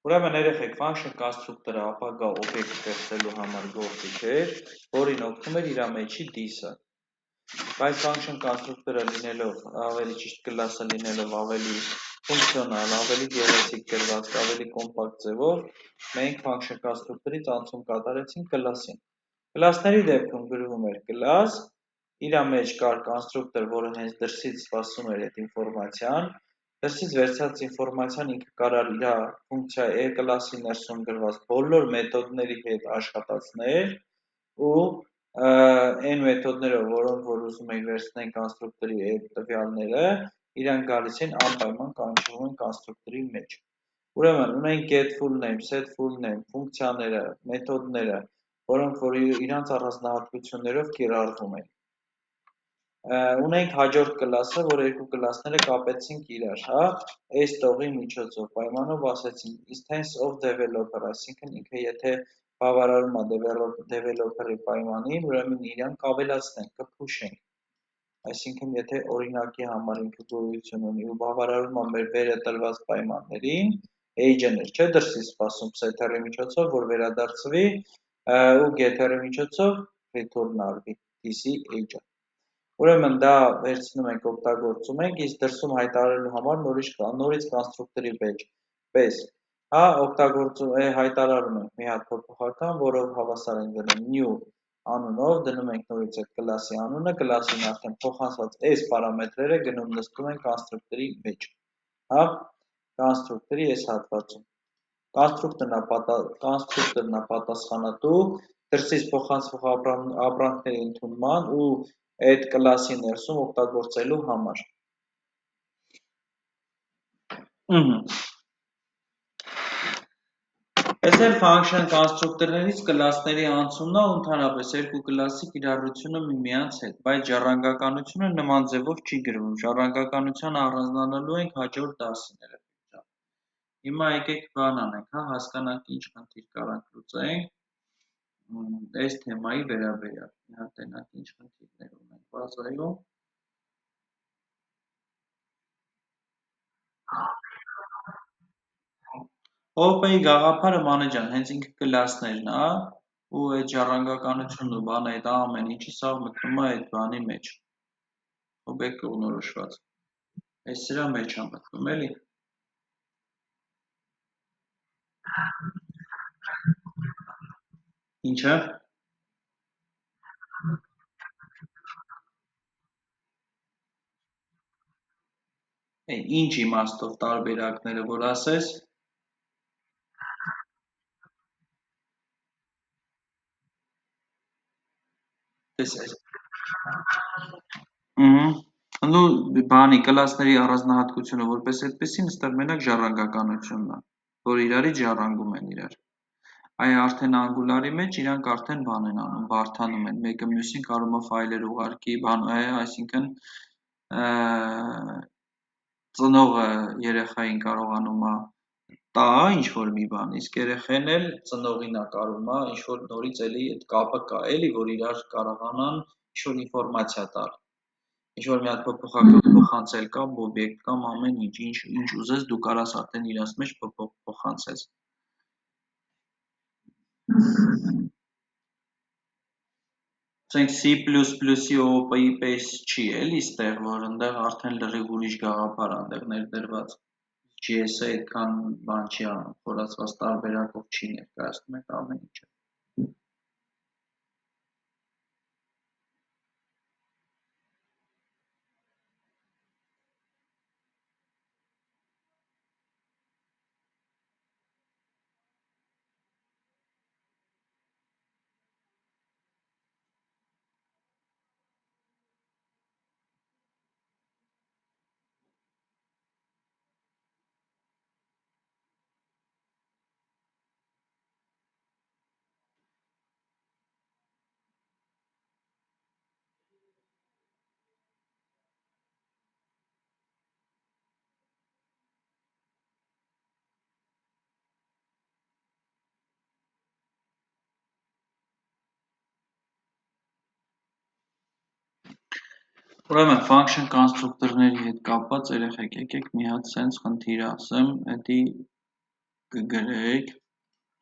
Ուրեմն երեխեք, function constructor-ը ապագա օբյեկտ ստեղծելու համար գործիք էր, որին օգնում էր իր մեջի this-ը։ Բայց function constructor-ը լինելով ավելի ճիշտ կլասը լինելով ավելի ֆունկցիոնալ, ավելի գեղեցիկ գրված, ավելի կոմպակտ ձևով, մենք function constructor-ից անցում կատարեցինք կլասին։ Կլասների դեպքում գրվում էր կլաս, իր մեջ կար կոնստրուկտոր, որը հենց դրսից սպասում էր այդ ինֆորմացիան, դրսից վերցած ինֆորմացիան ինքը կարար իր ֆունկցիա կլասի ներսում գրված բոլոր մեթոդների հետ աշխատացներ ու այն մեթոդներով, որոնք որ ուզում ենք վերցնենք կոնստրուկտորի այդ տվյալները, իրանք գալիս են անպայման կանչվում են կոնստրուկտորի մեջ։ Ուրեմն ունենք get full name, set full name, ֆունկցիաները, մեթոդները, որոնք որ իրանց առանձնահատկություններով կիրառվում են։ Ունենք հաջորդ կլասը, որ երկու կլասները կապեցինք իրար, հա, այս տողի միջոցով պայմանով ասեցինք instance of developer, այսինքն ինքը եթե բավարարում է developer-ի պայմանին, ուրեմն իրանք կավելացնենք, կփուշենք։ Այսինքն եթե օրինակի համար ինքը գոյություն ունի ու բավարարում է մեր վերը տրված պայմաններին, age-ներ, չէ, դրսից սպասում setter-ի միջոցով, որ վերադարձվի ու getter-ի միջոցով return արվի this-ի age-ը։ Ուրեմն դա վերցնում ենք, օգտագործում ենք, իսկ դրսում հայտարարելու համար նորից կոնստրուկտորի պես, հա, օգտագործում հայտարարում ենք մի հատ փոփոխական, որով հավասար ենք դնում new անունով, դնում ենք նորից այդ կլասի անունը, կլասին արդեն փոխանցված այս պարամետրերը գնում նստում են կոնստրուկտորի մեջ, հա, կոնստրուկտորի այս հատվածում։ Կոնստրուկտորն է պատասխանատու դրսից փոխանցվող ապրանքների ընդունման ու այդ կլասի ներսում օգտագործելու համար։ Այս էլ function կոնստրուկտորներից կլասների անցումն է ու ընդհանրապես երկու կլասի կիրառությունը միմյանց հետ, բայց ժառանգականությունը նման ձևով չի գրվում, ժառանգականությանը առանձնանալու ենք հաջորդ դասները։ Հիմա եկեք բան անենք, հա, հասկանանք ինչ խնդիր կարանք լուծենք այս թեմայի վերաբերյալ, մի հատ տենակ ինչ խնդիրներ ունենք բազայում։ OOP-ի գաղափարը մանեջան, հենց ինքը կլասներն է, ու այդ ժառանգականությունն ու բանը այդ ամեն ինչի սաղ մտնում է այդ բանի մեջ, օբյեկտը ունորոշված, այս սրա մեջ է մտնում, էլի։ Ինչը։ Ինչ իմաստով տարբերակները, որ ասես, տեսես։ Նու բանի կլասների առանձնահատկությունը որպես այդպեսին, ստեղ մենակ ժառանգականությունն է, որ իրարից ժառանգում են իրար։ Այ արդեն անգուլարի մեջ իրանք արդեն բան են անում, բարթանում են, մեկը մյուսին կարող է ֆայլեր ուղարկի, բան, այսինքն ծնողը երեխային կարողանում է տա ինչ-որ մի բան, իսկ երեխեն էլ ծնողին է կարում է ինչ-որ նորից էլի այդ կապը կա, էլի, որ իրար կարողանան ինչ-որ ինֆորմացիա տալ։ Ինչ-որ մի հատ փոխանցել կամ օբյեկտ կամ ամեն ինչ ուզես դու կարաս արդեն իրանց մեջ փոխանցես։ Ասենք C++-ի OOP-ի պես չի էլի ստեղ, որ ընդեղ արդեն լրիվ ուրիշ գաղափար է ընդեղ ներդրված։ JS-ը այդքան բան չի անում, խորացված տարբերակով չի ներկայացնում այդ ամեն ինչը։ Ուրեմն function կոնստրուկտորների հետ կապված երեխեք եկեք մի հատ սենց խնդիր ասեմ, էդի կգրեք,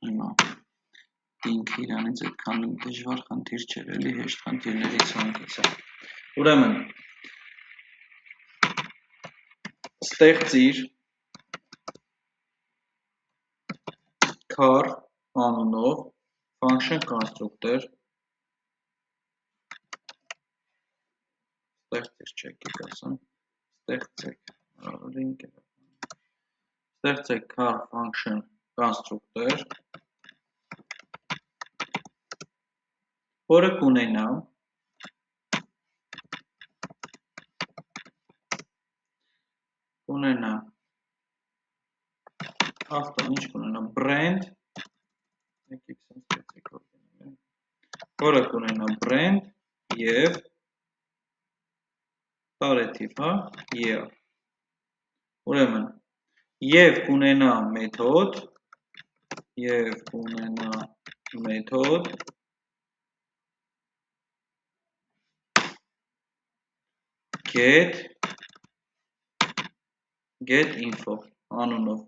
հիմա ինքը իրանից այդքան դժվար խնդիր չէր, էլի հեշտ խնդիրներից հանգից է։ Ուրեմն ստեղծիր car անունով function կոնստրուկտոր ստեղծիր չեկեք ասեմ, ստեղծեք car function կոնստրուկտոր, որը կունենա ավտոն ինչ կունենա brand, որը կունենա brand և տարեթիվ, հա, year։ Ուրեմն, և կունենա մեթոդ getInfo անունով,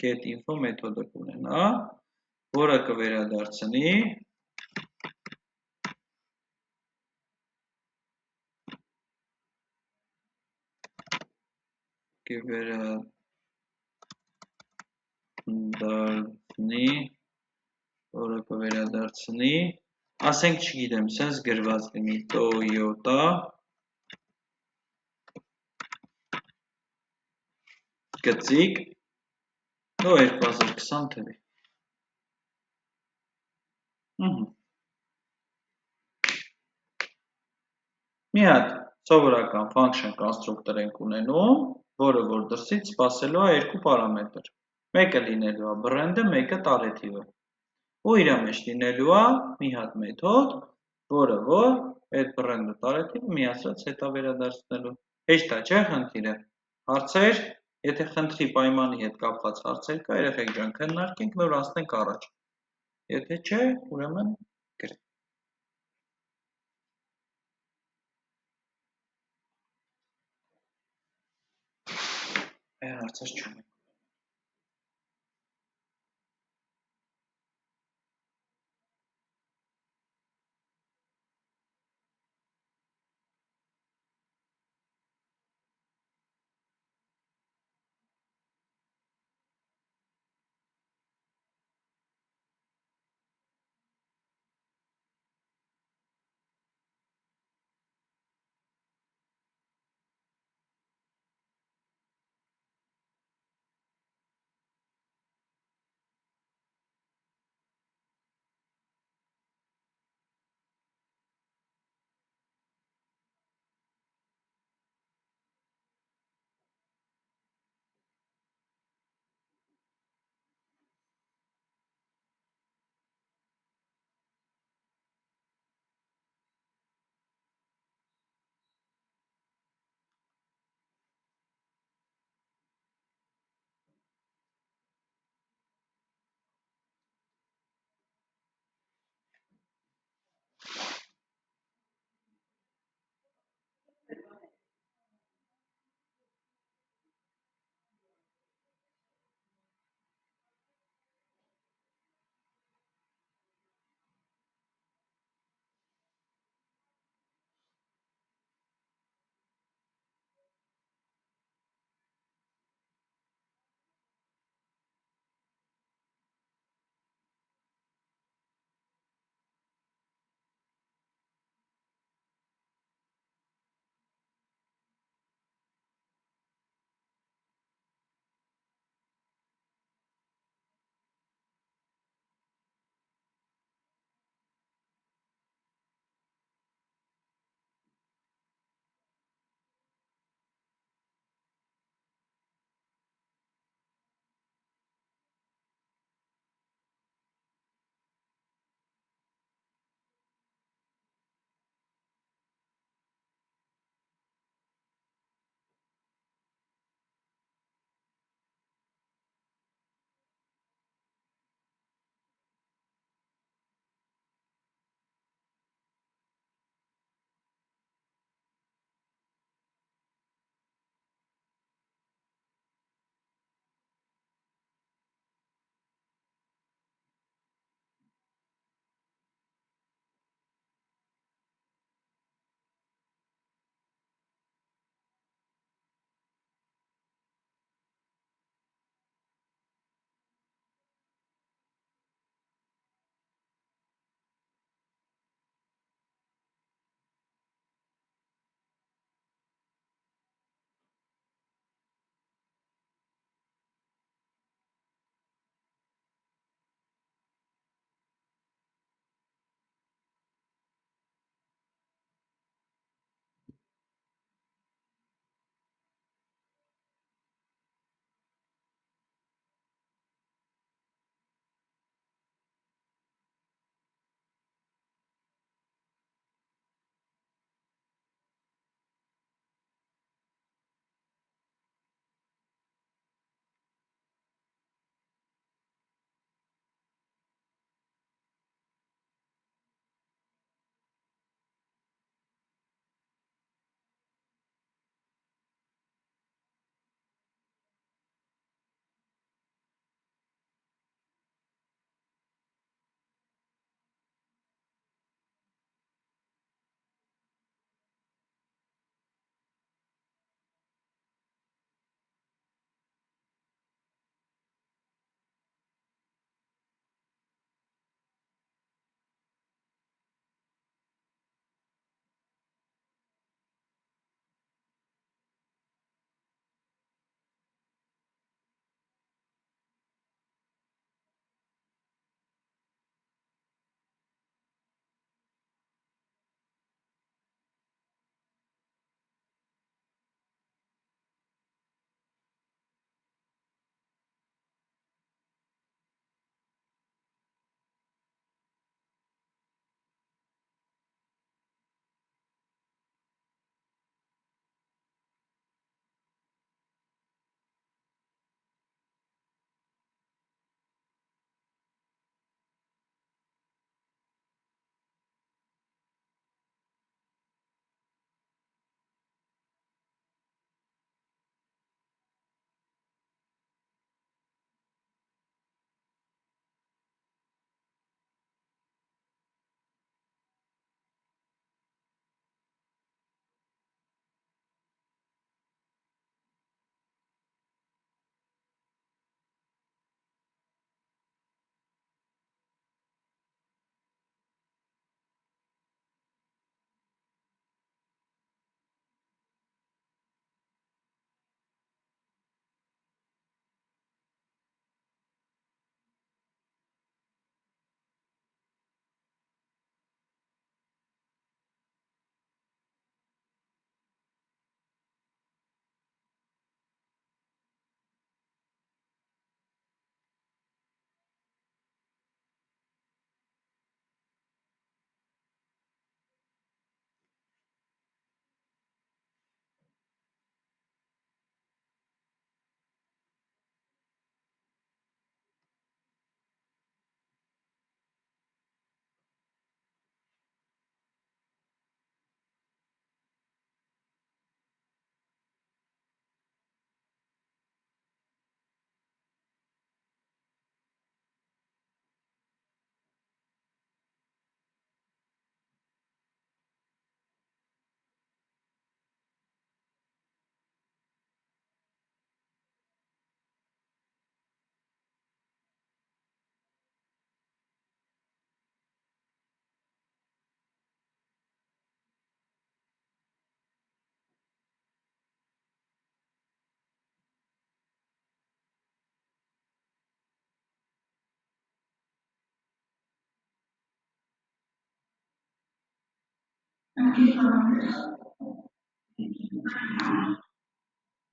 getInfo մեթոդը կունենա, որը կվերադարձնի ասենք չգիտեմ, սենց գրված լինի Toyota գծիկ 2020 թվի։ Մի հատ սովորական function կոնստրուկտոր ենք ունենում, որը որ դրսից սպասելու է երկու պարամետր։ Մեկը լինելու է brand-ը, մեկը տարեթիվը։ Ու իր մեջ լինելու է մի հատ մեթոդ, որը որ այդ brand-ը տարեթիվը միացրած հետա վերադարձնելու։ Հեշտ է, չէ՞ խնդիրը։ Հարցեր, եթե խնդրի պայմանի հետ կապված հարցեր կա, երեխեք ջան, քննարկենք, նոր անցնենք առաջ։ Եթե չէ, ուրեմն գրենք։ Հարցեր չունենք։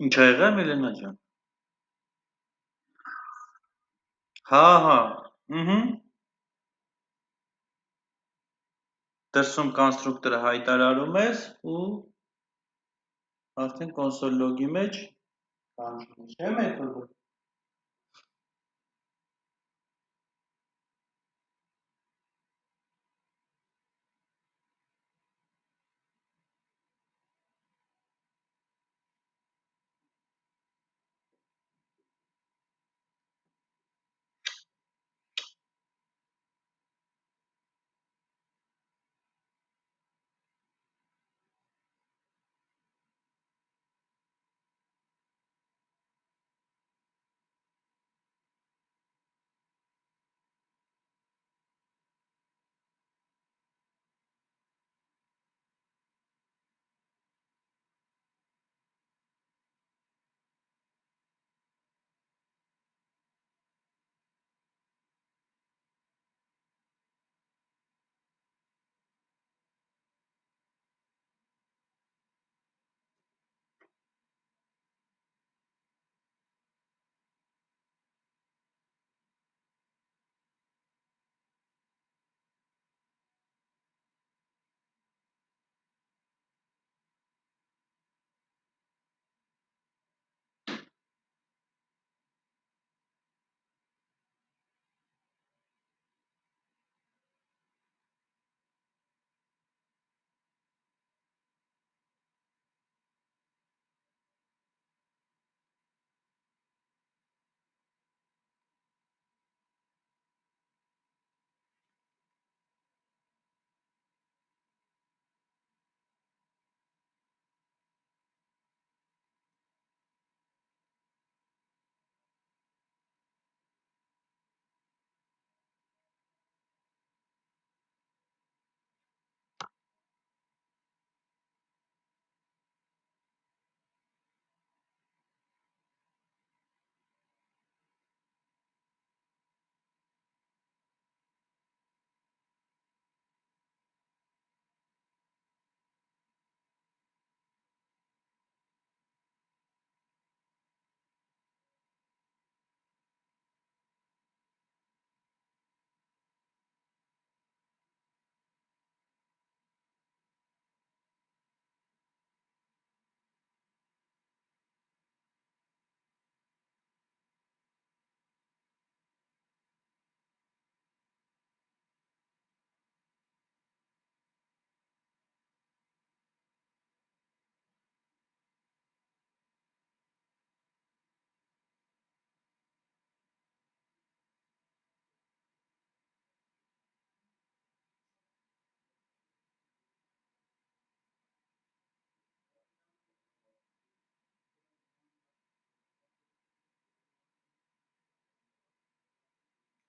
Ինչ ա եղել Միլենա ջան։ Հա, հա։ Դրսում կոնստրուկտորը հայտարարում ես ու արդեն կոնսոլ լոգի մեջ կանչում ես, չէ՞ մեթոդը։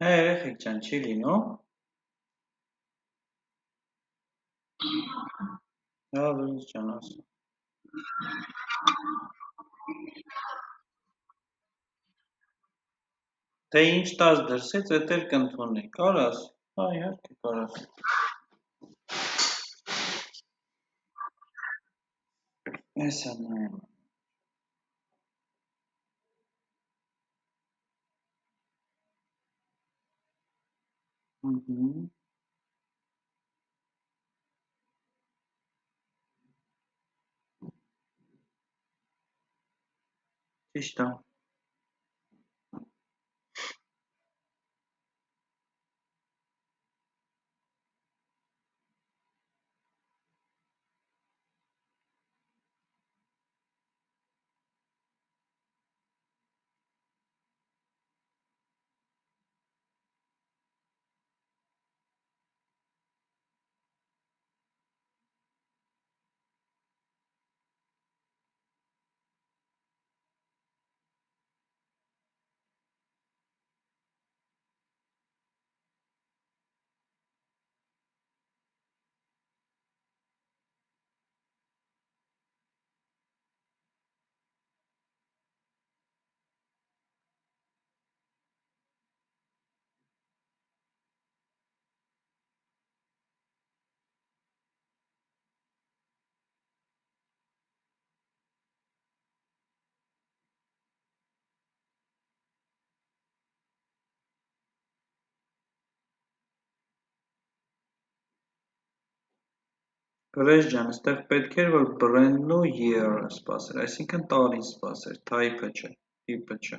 Հա, երեխեք ջան, չի լինում։ Հա, բրինձ ջան, ասա։ Թե ինչ տաս դրսից, էդ էլ կընդունի։ Կարաս։ Հա, իհարկե կարաս։ Էսա նայեմ։ Ճիշտ է։ Գրեժ ջան, այստեղ պետք էր, որ brand new year սպասեր, այսինքն տարին սպասեր, type-ը չէ, տիպը չէ։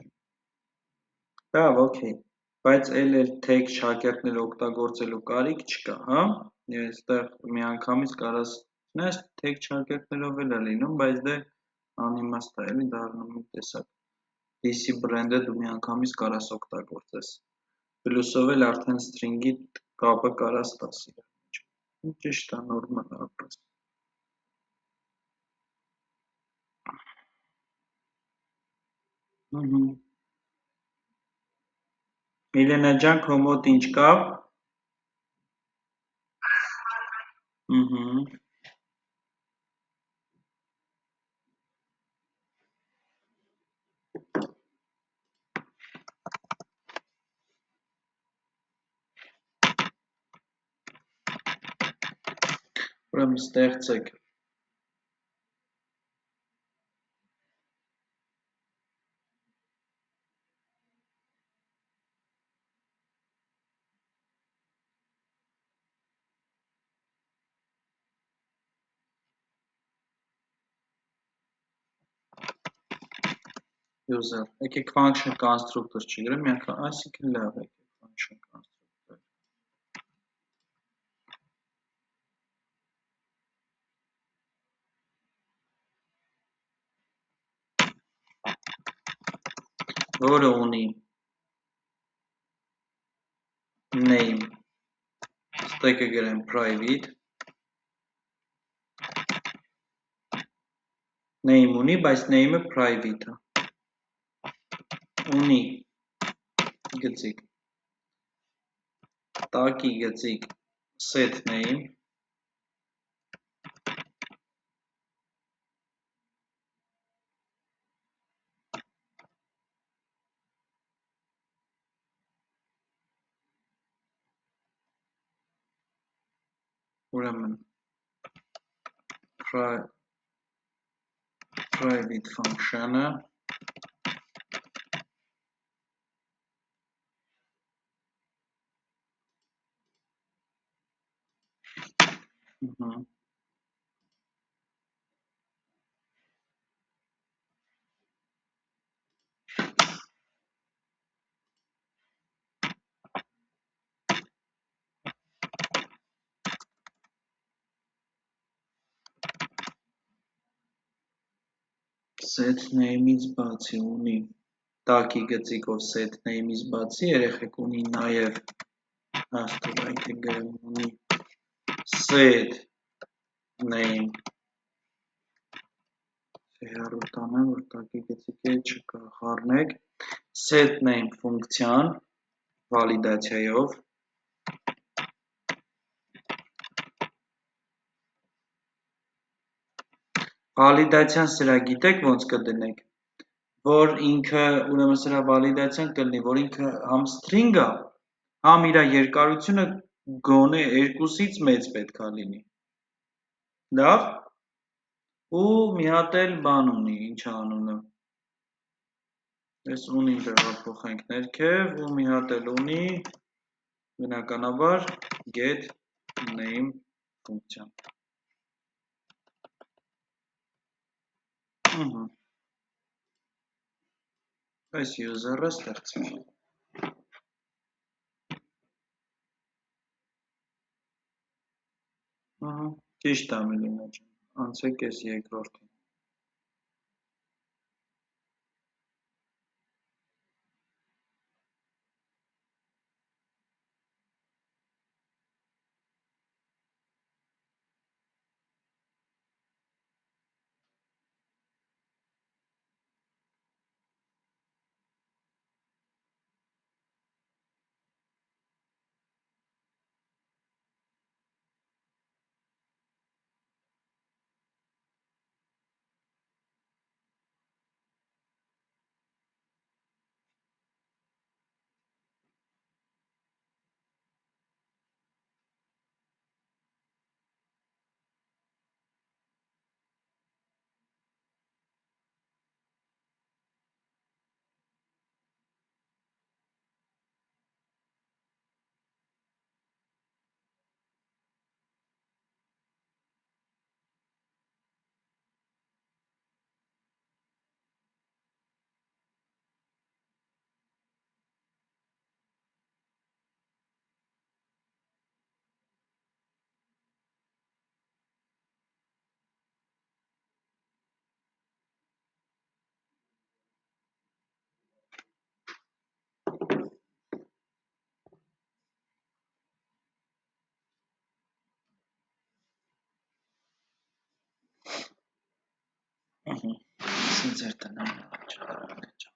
Լավ, օքեյ, բայց էլ tag շակերտներ օգտագործելու կարիք չկա, հա։ Այստեղ միանգամից կարաս, նայես tag շակերտներով էլ է լինում, բայց դե անիմաստ է, էլի դառնում մի տեսակ DC brand-ը դու միանգամից կարաս օգտագործես։ Պլյուսով էլ արդեն string-ի կապը կարաս տաս իրար մեջ։ Ճիշտ է, նորմալ է ապրես։ Միլենա ջան, քո մոտ ինչ կա։ Ուրեմն ստեղծեք user, եկեք function constructor չգրեմ, միանգամ, այսինքն լավ է function constructor։ Որը ունի name, ստեկը գրեմ private, name ունի, բայց name-ը private է, ունի գծիկ, տակի գծիկ set name, ուրեմն private function-ը set name-ից բացի ունի տակի գծիկով set name-ից բացի երեխեք ունի նաև աստուղայքը գրեմ ունի set name հեռու տանեմ, որ տակի գծիկը չկա, խառնեք set name ֆունկցիան վալիդացիայով վալիդացիան սրա գիտեք ոնց կդնեք, որ ինքը ուրեմն սրա վալիդացիան կլինի, որ ինքը համ string է, համ իր երկարությունը գոնե 2-ից մեծ պետք է լինի։ Լավ։ Ու մի հատ էլ բան ունի, ինչ անունը։ Ես ունի տեղափոխենք ներքև ու մի հատ էլ ունի բնականաբար get name ֆունկցիան։ Այս user-ը ստեղծենք։ Ճիշտ է Միլենա ջան, անցեք այս երկրորդին։ Ձեր տնային առաջ։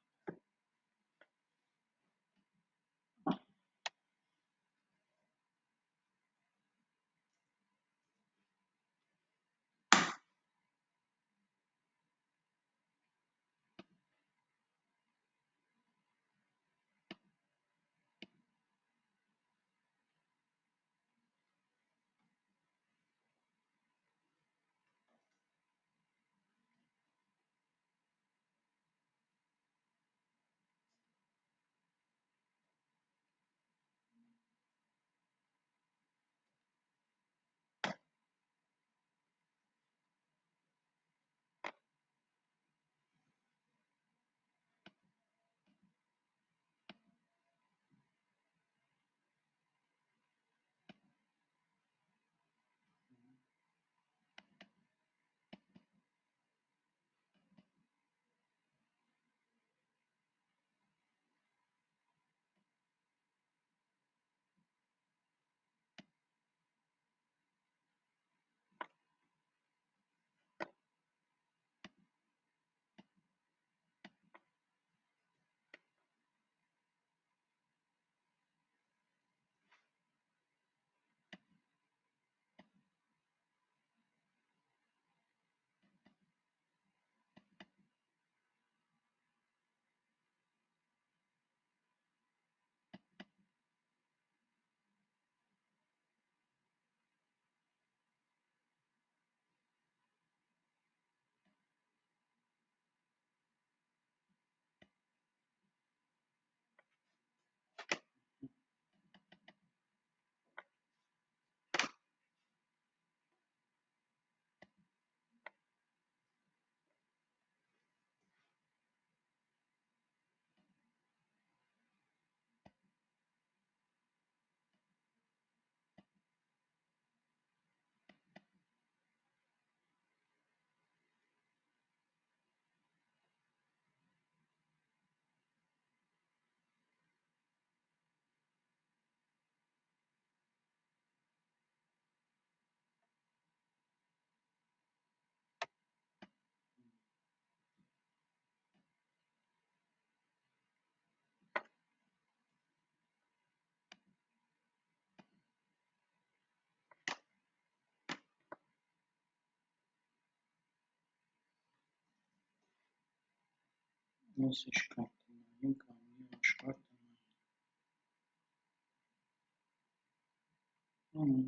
Ես աշխարհ տնային կամ աշխարհ տնային։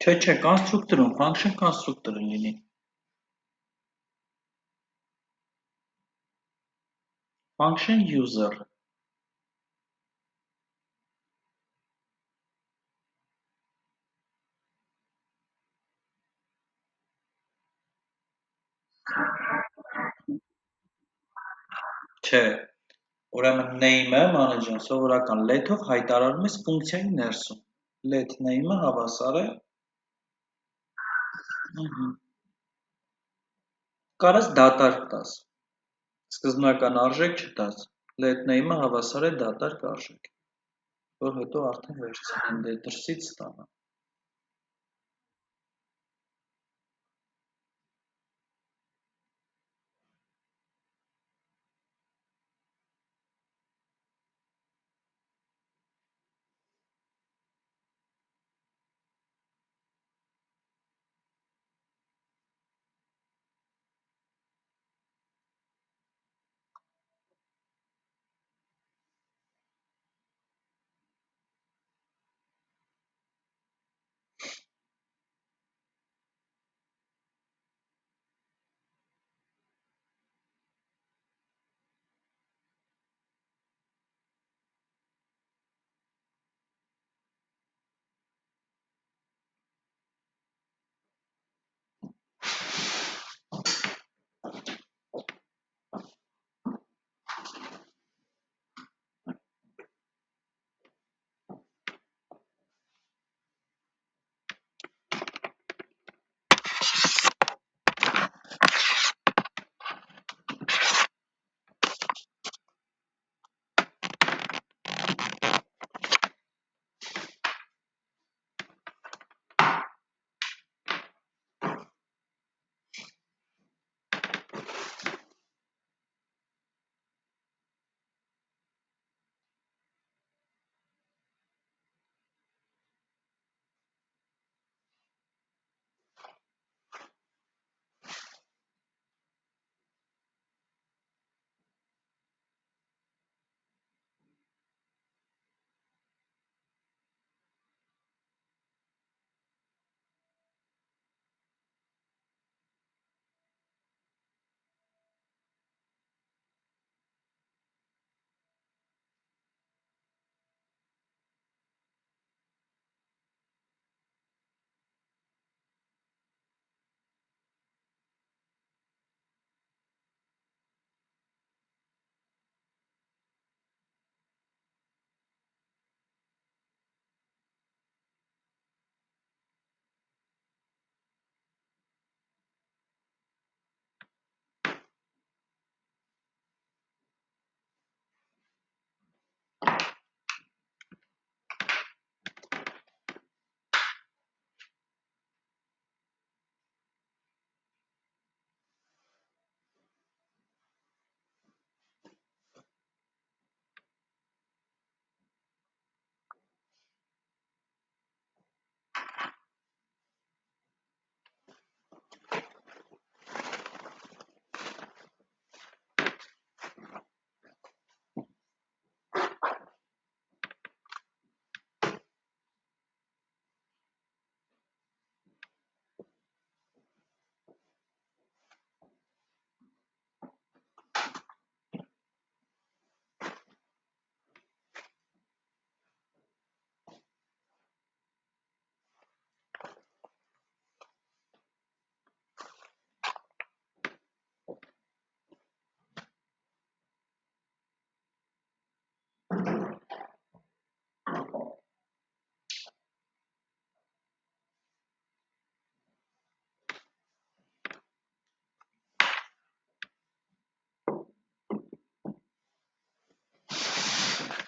Չէ, կոնստրուկտորում, function կոնստրուկտորը լինի։ Function user։ Չէ, ուրեմն name-ը մանեջան սովորական let-ով հայտարարում ես ֆունկցիայի ներսում։ Let name-ը հավասար է։ Կարաս դատարկ տաս։ Սկզբնական արժեք չտաս։ Let name-ը հավասար է դատարկ արժեք, որ հետո արդեն վերցնեն դե դրսից ստանա։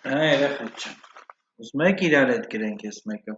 Երեխեք չեմ։ Ուզում եք իրար հետ գրենք ես մեկը։